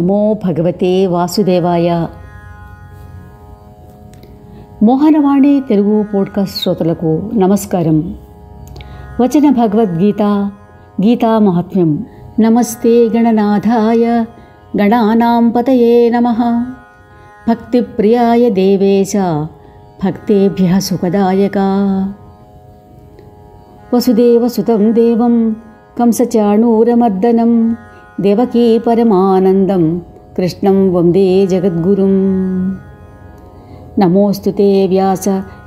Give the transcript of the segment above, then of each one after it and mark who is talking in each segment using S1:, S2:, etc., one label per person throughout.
S1: నమో భగవతే వాసుదేవాయ. మోహనవాణి తెలుగు పోడ్కాస్ట్ శ్రోతలకు నమస్కారం. వచన భగవద్గీత గీతా మహాత్మ్యం. నమస్తే గణనాథాయ గణానాం పతయే నమః. భక్తిప్రియాయ దేవేశ భక్తేభ్యః సుఖదాయక. వసుదేవసుతం దేవం కంసచాణూరమర్దనం దేవకీ పరమానందం కృష్ణం వందే జగద్గురుం. నమోऽस्तु తే వ్యాస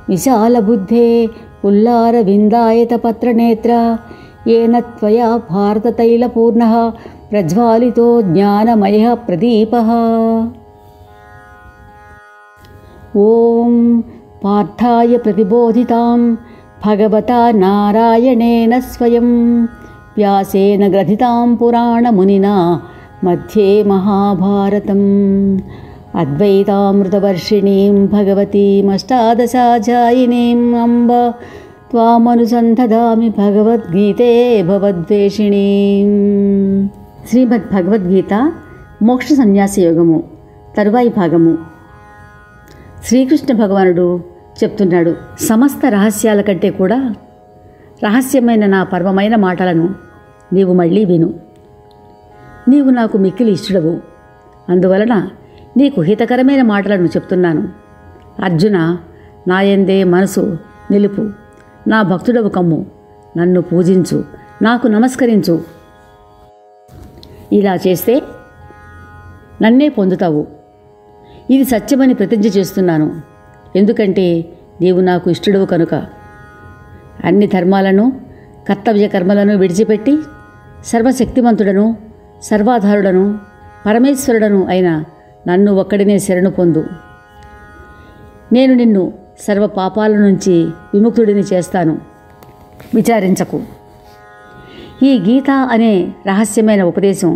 S1: విశాలబుద్ధే పుల్లారవిందాయతపత్రనేత్ర येन त्वया भारततैलपूर्णः प्रज्वालितो ज्ञानमयः प्रदीपः. ॐ पार्थाय प्रतिबोधितां भगवता नारायणेन स्वयं व्यासेन ग्रथितां पुराणमुनिना मध्ये महाभारतम् अद्वैतामृतवर्षिणीं भगवतीमष्टादशाध्यायिनीम् अम्ब त्वामनुसन्धदामि భగవద్గీతే భవద్వేషిణీం. శ్రీమద్ భగవద్గీత మోక్ష సన్యాస యోగము తరువాయి భాగము. శ్రీకృష్ణ భగవానుడు చెప్తున్నాడు, సమస్త రహస్యాల కంటే కూడా రహస్యమైన నా పరమమైన మాటలను నీవు మళ్ళీ విను. నీవు నాకు మిక్కిలి ఇష్టడవు, అందువలన నీకు హితకరమైన మాటలను చెప్తున్నాను. అర్జున, నాయందే మనసు నిలుపు, నా భక్తుడవు కమ్ము, నన్ను పూజించు, నాకు నమస్కరించు. ఇలా చేస్తే నన్నే పొందుతావు. ఇది సత్యమని ప్రతిజ్ఞ చేస్తున్నాను, ఎందుకంటే నీవు నాకు ఇష్టడవు కనుక. అన్ని ధర్మాలను కర్తవ్య కర్మలను విడిచిపెట్టి సర్వశక్తిమంతుడను సర్వాధారుడను పరమేశ్వరుడను అయిన నన్ను ఒక్కడినే శరణు పొందు. నేను నిన్ను సర్వ పాపాల నుంచి విముక్తుడిని చేస్తాను. విచారించకు. ఈ గీత అనే రహస్యమైన ఉపదేశం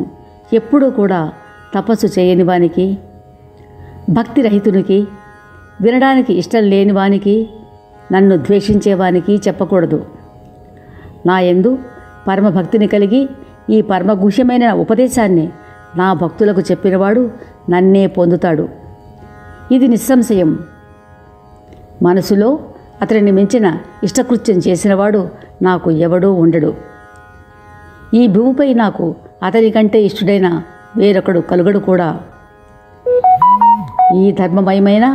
S1: ఎప్పుడూ కూడా తపస్సు చేయని వానికి, భక్తిరహితునికి, వినడానికి ఇష్టం లేని వానికి, నన్ను ద్వేషించేవానికి చెప్పకూడదు. నా యందు పరమభక్తిని కలిగి ఈ పరమగుహ్యమైన ఉపదేశాన్ని నా భక్తులకు చెప్పినవాడు నన్నే పొందుతాడు. ఇది నిస్సంశయం. మనసులో అతడిని మించిన ఇష్టకృత్యం చేసినవాడు నాకు ఎవడూ ఉండడు. ఈ భూమిపై నాకు అతని కంటే ఇష్టడైన వేరొకడు కలుగడు కూడా. ఈ ధర్మమయమైన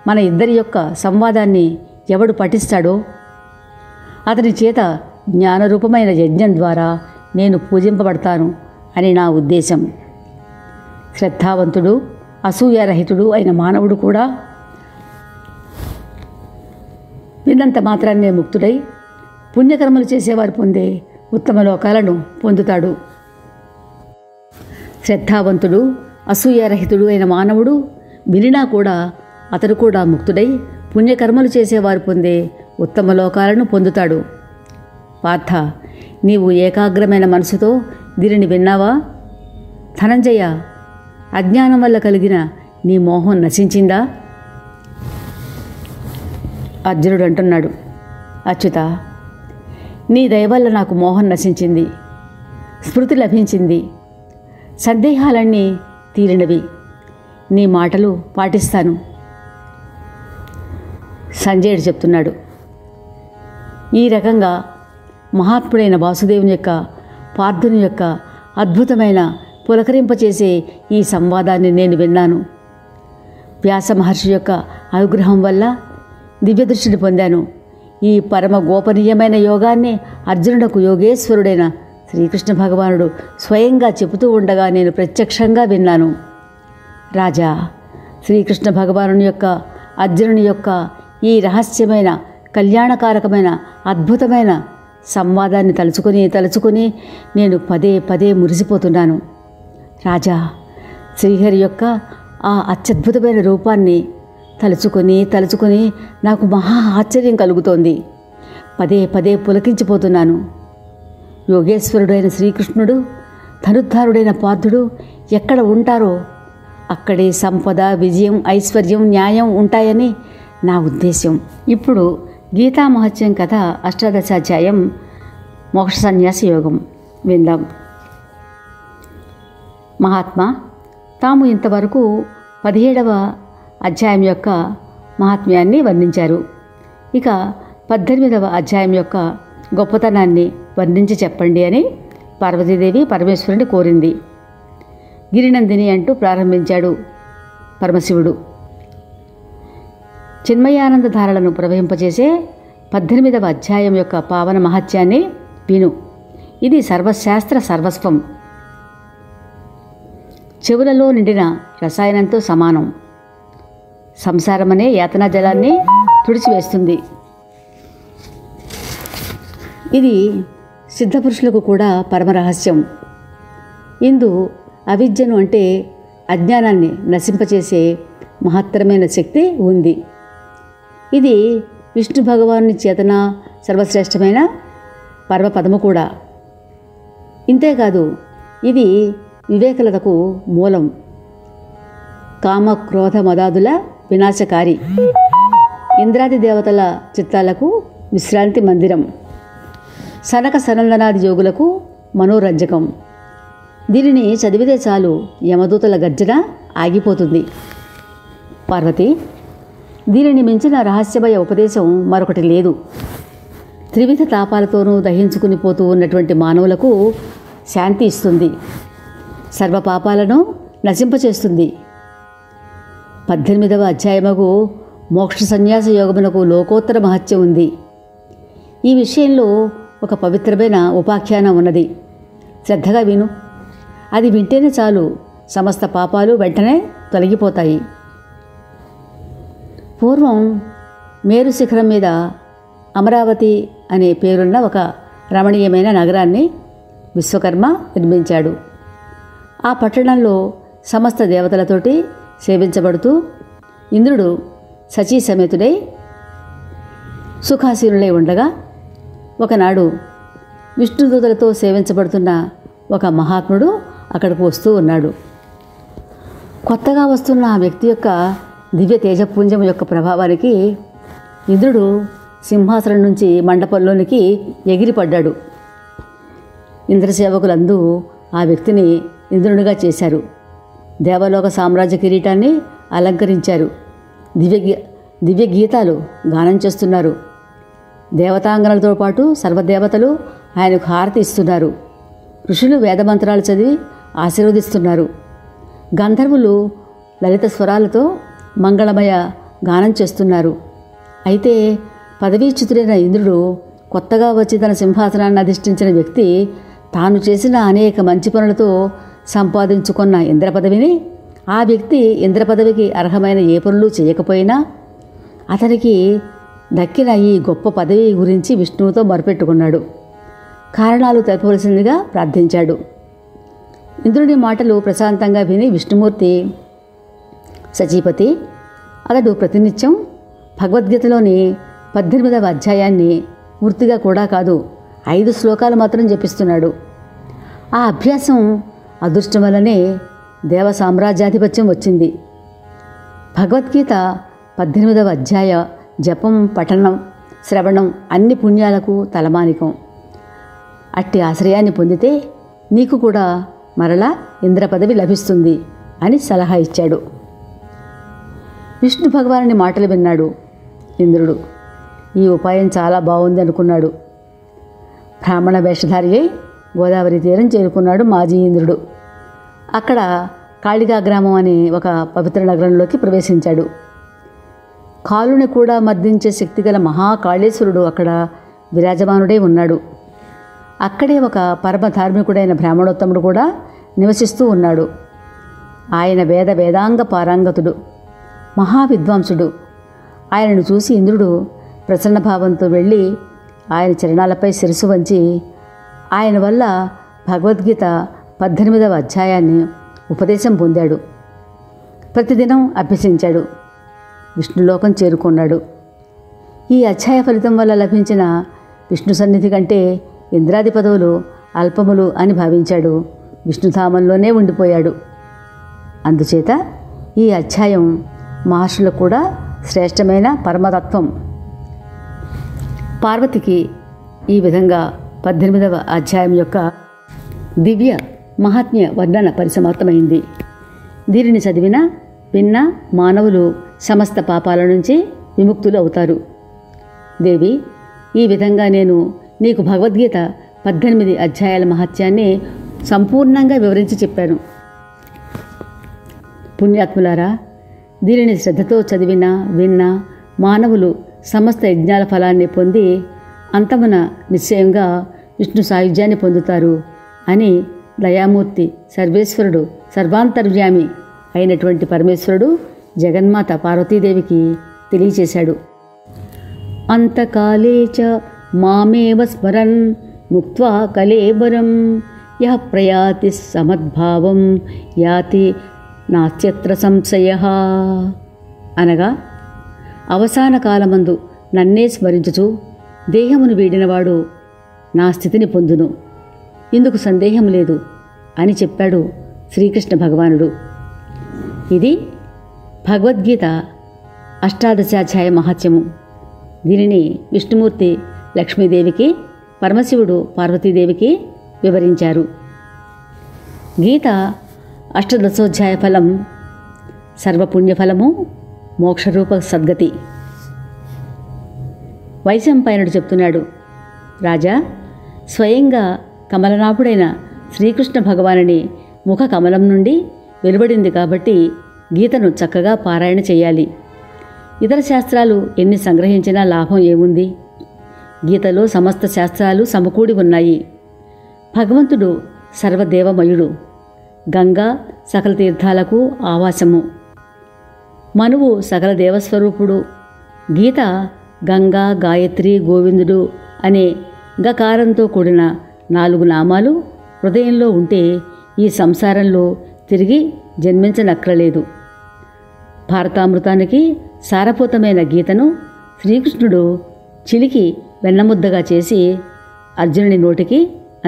S1: మన ఇద్దరి యొక్క సంవాదాన్ని ఎవడు పఠిస్తాడో అతని చేత జ్ఞానరూపమైన యజ్ఞం ద్వారా నేను పూజింపబడతాను అని నా ఉద్దేశం. శ్రద్ధావంతుడు అసూయారహితుడు అయిన మానవుడు కూడా విన్నంత మాత్రాన్నే ముక్తుడై పుణ్యకర్మలు చేసేవారు పొందే ఉత్తమ లోకాలను పొందుతాడు. శ్రద్ధావంతుడు అసూయారహితుడు అయిన మానవుడు వినినా కూడా అతడు కూడా ముక్తుడై పుణ్యకర్మలు చేసేవారు పొందే ఉత్తమ లోకాలను పొందుతాడు. పార్థ, నీవు ఏకాగ్రమైన మనసుతో దీనిని విన్నావా? ధనంజయ, అజ్ఞానం వల్ల కలిగిన నీ మోహం నశించిందా? అర్జునుడు అంటున్నాడు, అచ్యుత, నీ దయవల్ల నాకు మోహం నశించింది, స్మృతి లభించింది, సందేహాలన్నీ తీరినవి. నీ మాటలు పాటిస్తాను. సంజయుడు చెప్తున్నాడు, ఈ రకంగా మహాత్ముడైన వాసుదేవుని యొక్క పార్థుని యొక్క అద్భుతమైన పులకరింపచేసే ఈ సంవాదాన్ని నేను విన్నాను. వ్యాస మహర్షి యొక్క అనుగ్రహం వల్ల దివ్యదృష్టిని పొందాను. ఈ పరమ గోపనీయమైన యోగాన్ని అర్జునుడకు యోగేశ్వరుడైన శ్రీకృష్ణ భగవానుడు స్వయంగా చెబుతూ ఉండగా నేను ప్రత్యక్షంగా విన్నాను. రాజా, శ్రీకృష్ణ భగవానుని యొక్క అర్జునుని యొక్క ఈ రహస్యమైన కళ్యాణకారకమైన అద్భుతమైన సంవాదాన్ని తలుచుకుని నేను పదే పదే మురిసిపోతున్నాను. రాజా, శ్రీహరి యొక్క ఆ అత్యద్భుతమైన రూపాన్ని తలుచుకొని నాకు మహా ఆశ్చర్యం కలుగుతోంది. పదే పదే పులకించిపోతున్నాను. యోగేశ్వరుడైన శ్రీకృష్ణుడు, ధనుద్ధారుడైన పార్థుడు ఎక్కడ ఉంటారో అక్కడే సంపద, విజయం, ఐశ్వర్యం, న్యాయం ఉంటాయని నా ఉద్దేశ్యం. ఇప్పుడు గీతా మహత్యం కథ 18వ అధ్యాయం మోక్ష సన్యాస యోగం విందాం. మహాత్మా, తాము ఇంతవరకు 17వ అధ్యాయం యొక్క మహాత్మ్యాన్ని వర్ణించారు. ఇక 18వ అధ్యాయం యొక్క గొప్పతనాన్ని వర్ణించి చెప్పండి అని పార్వతీదేవి పరమేశ్వరుని కోరింది. గిరినందిని అంటూ ప్రారంభించాడు పరమశివుడు. చిన్మయానంద ధారలను ప్రవహింపచేసే 18వ అధ్యాయం యొక్క పావన మహత్యాన్ని విను. ఇది సర్వశాస్త్ర సర్వస్వం. చెవులలో నిండిన రసాయనంతో సమానం. సంసారమనే యాతనా జలాన్ని తుడిచివేస్తుంది. ఇది సిద్ధపురుషులకు కూడా పరమరహస్యం. ఇందు అవిద్యను అంటే అజ్ఞానాన్ని నశింపచేసే మహత్తరమైన శక్తి ఉంది. ఇది విష్ణు భగవానుని చేతన సర్వశ్రేష్టమైన పరమపదము కూడా. ఇంతేకాదు ఇది వివేకలతకు మూలం, కామ క్రోధ మదాదుల వినాశకారి, ఇంద్రాది దేవతల చిత్తాలకు విశ్రాంతి మందిరం, సనక సనందనాది యోగులకు మనోరంజకం. దీనిని చదివితే చాలు యమదూతల గర్జన ఆగిపోతుంది. పార్వతి, దీనిని మించిన రహస్యమయ ఉపదేశం మరొకటి లేదు. త్రివిధ తాపాలతోనూ దహించుకుని పోతూ ఉన్నటువంటి మానవులకు శాంతి ఇస్తుంది, సర్వ పాపాలను నశింపచేస్తుంది. 18వ అధ్యాయముకు మోక్ష సన్యాస యోగమునకు లోకోత్తర మహత్యం ఉంది. ఈ విషయంలో ఒక పవిత్రమైన ఉపాఖ్యానం ఉన్నది. శ్రద్ధగా విను. అది వింటేనే చాలు సమస్త పాపాలు వెంటనే తొలగిపోతాయి. పూర్వం మేరు శిఖరం మీద అమరావతి అనే పేరున్న ఒక రమణీయమైన నగరాన్ని విశ్వకర్మ నిర్మించాడు. ఆ పట్టణంలో సమస్త దేవతలతోటి సేవించబడుతూ ఇంద్రుడు సచీ సమేతుడై సుఖాసీనులై ఉండగా ఒకనాడు విష్ణుదూతలతో సేవించబడుతున్న ఒక మహాత్ముడు అక్కడికి వస్తూ ఉన్నాడు. కొత్తగా వస్తున్న ఆ వ్యక్తి యొక్క దివ్య తేజపుంజం యొక్క ప్రభావానికి ఇంద్రుడు సింహాసనం నుంచి మండపంలోనికి ఎగిరిపడ్డాడు. ఇంద్రసేవకులందరూ ఆ వ్యక్తిని ఇంద్రునిగా చేశారు. దేవలోక సామ్రాజ్య కిరీటాన్ని అలంకరించారు. దివ్య గీతాలు గానం చేస్తున్నారు. దేవతాంగనలతో పాటు సర్వదేవతలు ఆయనకు హారతి ఇస్తున్నారు. ఋషులు వేదమంత్రాలు చదివి ఆశీర్వదిస్తున్నారు. గంధర్వులు లలిత స్వరాలతో మంగళమయ గానం చేస్తున్నారు. అయితే పదవీచ్యుతుడైన ఇంద్రుడు కొత్తగా వచ్చి తన సింహాసనాన్ని అధిష్ఠించిన వ్యక్తి తాను చేసిన అనేక మంచి పనులతో సంపాదించుకున్న ఇంద్ర పదవిని, ఆ వ్యక్తి ఇంద్ర పదవికి అర్హమైన ఏ పనులు చేయకపోయినా అతనికి దక్కిన ఈ గొప్ప పదవి గురించి విష్ణువుతో మొరపెట్టుకున్నాడు. కారణాలు తెలపవలసిందిగా ప్రార్థించాడు. ఇంద్రుని మాటలు ప్రశాంతంగా విని విష్ణుమూర్తి, సచీపతి, అతడు ప్రతినిత్యం భగవద్గీతలోని 18వ అధ్యాయాన్ని పూర్తిగా కూడా కాదు 5 శ్లోకాలు మాత్రం జపిస్తున్నాడు. ఆ అభ్యాసం అదృష్టం వల్లనే దేవ సామ్రాజ్యాధిపత్యం వచ్చింది. భగవద్గీత 18వ అధ్యాయ జపం, పఠనం, శ్రవణం అన్ని పుణ్యాలకు తలమానికం. అట్టి ఆశ్రయాన్ని పొందితే నీకు కూడా మరలా ఇంద్ర పదవి లభిస్తుంది అని సలహా ఇచ్చాడు. విష్ణు భగవానుని మాటలు విన్నాడు ఇంద్రుడు. ఈ ఉపాయం చాలా బాగుంది అనుకున్నాడు. బ్రాహ్మణ వేషధారి అయి గోదావరి తీరం చేరుకున్నాడు మాజీ ఇంద్రుడు. అక్కడ కాళికా గ్రామం అనే ఒక పవిత్ర నగరంలోకి ప్రవేశించాడు. కాలుని కూడా మర్దించే శక్తిగల మహాకాళేశ్వరుడు అక్కడ విరాజమానుడై ఉన్నాడు. అక్కడే ఒక పరమ ధార్మికుడైన బ్రాహ్మణోత్తముడు కూడా నివసిస్తూ ఉన్నాడు. ఆయన వేదాంగ పారంగతుడు, మహావిద్వాంసుడు. ఆయనను చూసి ఇంద్రుడు ప్రసన్నభావంతో వెళ్ళి ఆయన చరణాలపై శిరసు వంచి ఆయన వల్ల భగవద్గీత 18వ అధ్యాయాన్ని ఉపదేశం పొందాడు. ప్రతిదినం అభ్యసించాడు. విష్ణులోకం చేరుకున్నాడు. ఈ అధ్యాయ ఫలితం వల్ల లభించిన విష్ణు సన్నిధి కంటే ఇంద్రాది పదవులు అల్పములు అని భావించాడు. విష్ణుధామంలోనే ఉండిపోయాడు. అందుచేత ఈ అధ్యాయం మహర్షులకు కూడా శ్రేష్టమైన పరమతత్వం. పార్వతికి ఈ విధంగా 18వ అధ్యాయం యొక్క దివ్య మహాత్మ్య వర్ణన పరిసమాప్తమైంది. దీనిని చదివిన విన్న మానవులు సమస్త పాపాల నుంచి విముక్తులు అవుతారు. దేవి, ఈ విధంగా నేను నీకు భగవద్గీత 18 అధ్యాయాల మహత్యాన్ని సంపూర్ణంగా వివరించి చెప్పాను. పుణ్యాత్ములారా, దీనిని శ్రద్ధతో చదివిన విన్న మానవులు సమస్త యజ్ఞాల ఫలాన్ని పొంది అంతమున నిశ్చయంగా విష్ణు సాయుధ్యాన్ని పొందుతారు అని దయామూర్తి సర్వేశ్వరుడు సర్వాంతర్యామి అయినటువంటి పరమేశ్వరుడు జగన్మాత పార్వతీదేవికి తెలియచేశాడు. అంతకాలే చ మామేవ స్మరన్ ముక్త్వా కలేబరం యః ప్రయాతి సమద్భావం యాతి నాస్త్యత్ర సంశయః. అనగా అవసాన కాలమందు నన్నే స్మరించుచు దేహమును వీడినవాడు నా స్థితిని పొందును, ఇందుకు సందేహం లేదు అని చెప్పాడు శ్రీకృష్ణ భగవానుడు. ఇది భగవద్గీత అష్టాదశాధ్యాయ మహత్యము. దీనిని విష్ణుమూర్తి లక్ష్మీదేవికి, పరమశివుడు పార్వతీదేవికి వివరించారు. గీత అష్టదశోధ్యాయ ఫలం సర్వపుణ్యఫలము, మోక్షరూప సద్గతి. వైశంపాయనుడు చెప్తున్నాడు, రాజా, స్వయంగా కమలనాభుడైన శ్రీకృష్ణ భగవానుని ముఖ కమలం నుండి వెలువడింది కాబట్టి గీతను చక్కగా పారాయణ చేయాలి. ఇతర శాస్త్రాలు ఎన్ని సంగ్రహించినా లాభం ఏముంది? గీతలో సమస్త శాస్త్రాలు సమకూడి ఉన్నాయి. భగవంతుడు సర్వదేవమయుడు, గంగా సకల తీర్థాలకు ఆవాసము, మనువు సకల దేవస్వరూపుడు. గీత గంగా, గాయత్రి, గోవిందుడు అనే గకారంతో కూడిన 4 నామాలు హృదయంలో ఉంటే ఈ సంసారంలో తిరిగి జన్మించనక్కరలేదు. భారతామృతానికి సారభూతమైన గీతను శ్రీకృష్ణుడు చిలికి వెన్నముద్దగా చేసి అర్జునుని నోటికి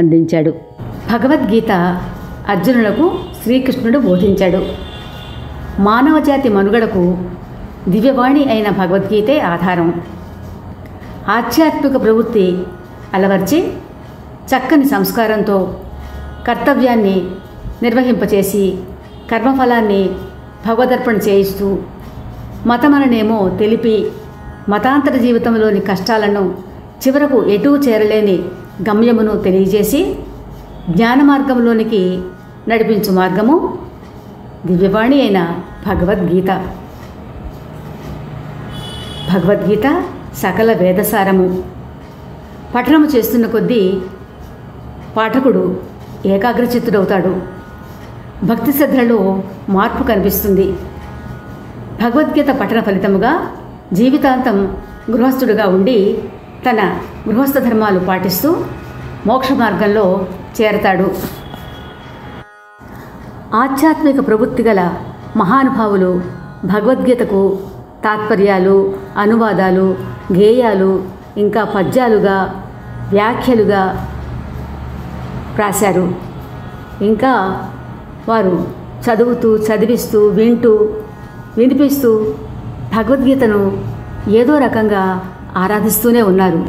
S1: అందించాడు. భగవద్గీత అర్జునులకు శ్రీకృష్ణుడు బోధించాడు. మానవజాతి మనుగడకు దివ్యవాణి అయిన భగవద్గీతే ఆధారం. ఆధ్యాత్మిక ప్రవృత్తి అలవర్చి చక్కని సంస్కారంతో కర్తవ్యాన్ని నిర్వహింపచేసి కర్మఫలాన్ని భగవదర్పణ చేయిస్తూ మతమననేమో తెలిపి మతాంతర జీవితంలోని కష్టాలను చివరకు ఎటూ చేరలేని గమ్యమును తెలియజేసి జ్ఞాన మార్గంలోనికి నడిపించు మార్గము దివ్యవాణి అయిన భగవద్గీత. భగవద్గీత సకల వేదసారము. పఠనము చేస్తున్న కొద్దీ పాఠకుడు ఏకాగ్రచిత్తుడవుతాడు. భక్తి శ్రద్ధలలో మార్పు కనిపిస్తుంది. భగవద్గీత పఠన ఫలితముగా జీవితాంతం గృహస్థుడిగా ఉండి తన గృహస్థ ధర్మాలు పాటిస్తూ మోక్ష మార్గంలో చేరతాడు. ఆధ్యాత్మిక ప్రవృత్తి గల మహానుభావులు భగవద్గీతకు తాత్పర్యాలు, అనువాదాలు, గేయాలు, ఇంకా పద్యాలుగా, వ్యాఖ్యలుగా రాశారు. ఇంకా వారు చదువుతూ, చదివిస్తూ, వింటూ, వినిపిస్తూ భగవద్గీతను ఏదో రకంగా ఆరాధిస్తూనే ఉన్నారు.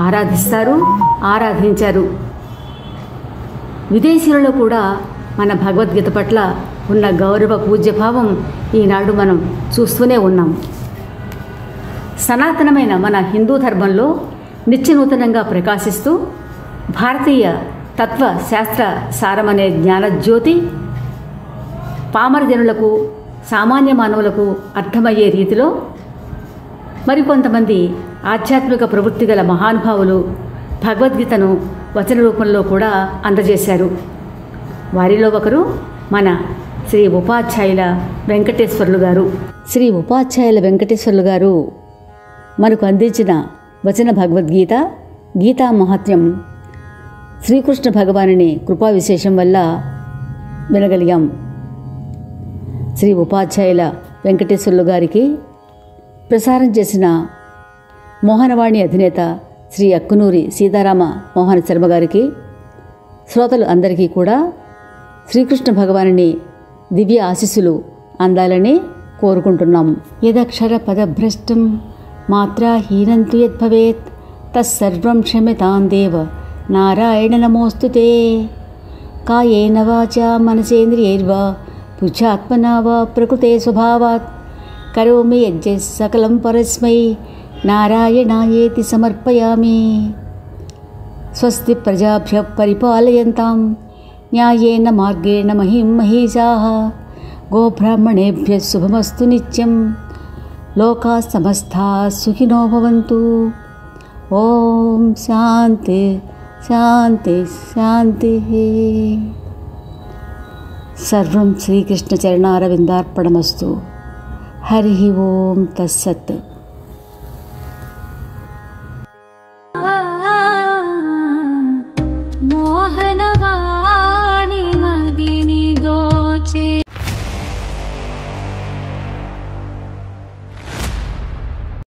S1: ఆరాధిస్తారు, ఆరాధించారు. విదేశీయులలో కూడా మన భగవద్గీత పట్ల ఉన్న గౌరవ పూజ్యభావం ఈనాడు మనం చూస్తూనే ఉన్నాం. సనాతనమైన మన హిందూ ధర్మంలో నిత్యనూతనంగా ప్రకాశిస్తూ భారతీయ తత్వ శాస్త్ర సారమనే జ్ఞానజ్యోతి పామర జనులకు, సామాన్య మానవులకు అర్థమయ్యే రీతిలో మరికొంతమంది ఆధ్యాత్మిక ప్రవృత్తి గల మహానుభావులు భగవద్గీతను వచన రూపంలో కూడా అందజేశారు. వారిలో ఒకరు మన శ్రీ ఉపాధ్యాయుల వెంకటేశ్వర్లు గారు. శ్రీ ఉపాధ్యాయుల వెంకటేశ్వర్లు గారు మనకు అందించిన వచన భగవద్గీత గీతా మహాత్మ్యం శ్రీకృష్ణ భగవానుని కృపా విశేషం వల్ల వినగలిగాం. శ్రీ ఉపాధ్యాయుల వెంకటేశ్వర్లు గారికి ప్రసారం చేసిన మోహనవాణి అధినేత శ్రీ అక్కునూరి సీతారామ మోహన శర్మ గారికి, శ్రోతలు అందరికీ కూడా శ్రీకృష్ణ భగవానుని దివ్య ఆశీస్సులు అందాలని కోరుకుంటున్నాం. యదక్షర పదభ్రష్టం మాత్రాహీనంతు యద్భవేత్ తస్సర్వం క్షమ్యతాం దేవ నారాయణ నమోస్తుతే. కాయేన వాచా మనసేంద్రియైర్వా పురుషాత్మనా వా ప్రకృతే స్వభావాత్ కరోమి యజ్ఞ సకలం పరస్మై నారాయణాయేతి సమర్పయామి. స్వస్తి ప్రజాభ్యః పరిపాలయంతాం న్యాయేన మార్గేణ మహిం మహీషాః. గోబ్రాహ్మణేభ్యः శుభమస్తు నిత్యం. లోకాः సమస్తాः సుఖినో భవంతు. ఓం శాంతి శాంతి శాంతి. సర్వం శ్రీకృష్ణచరణారవిందార్పణమస్తు. హరి ఓం తత్సత్.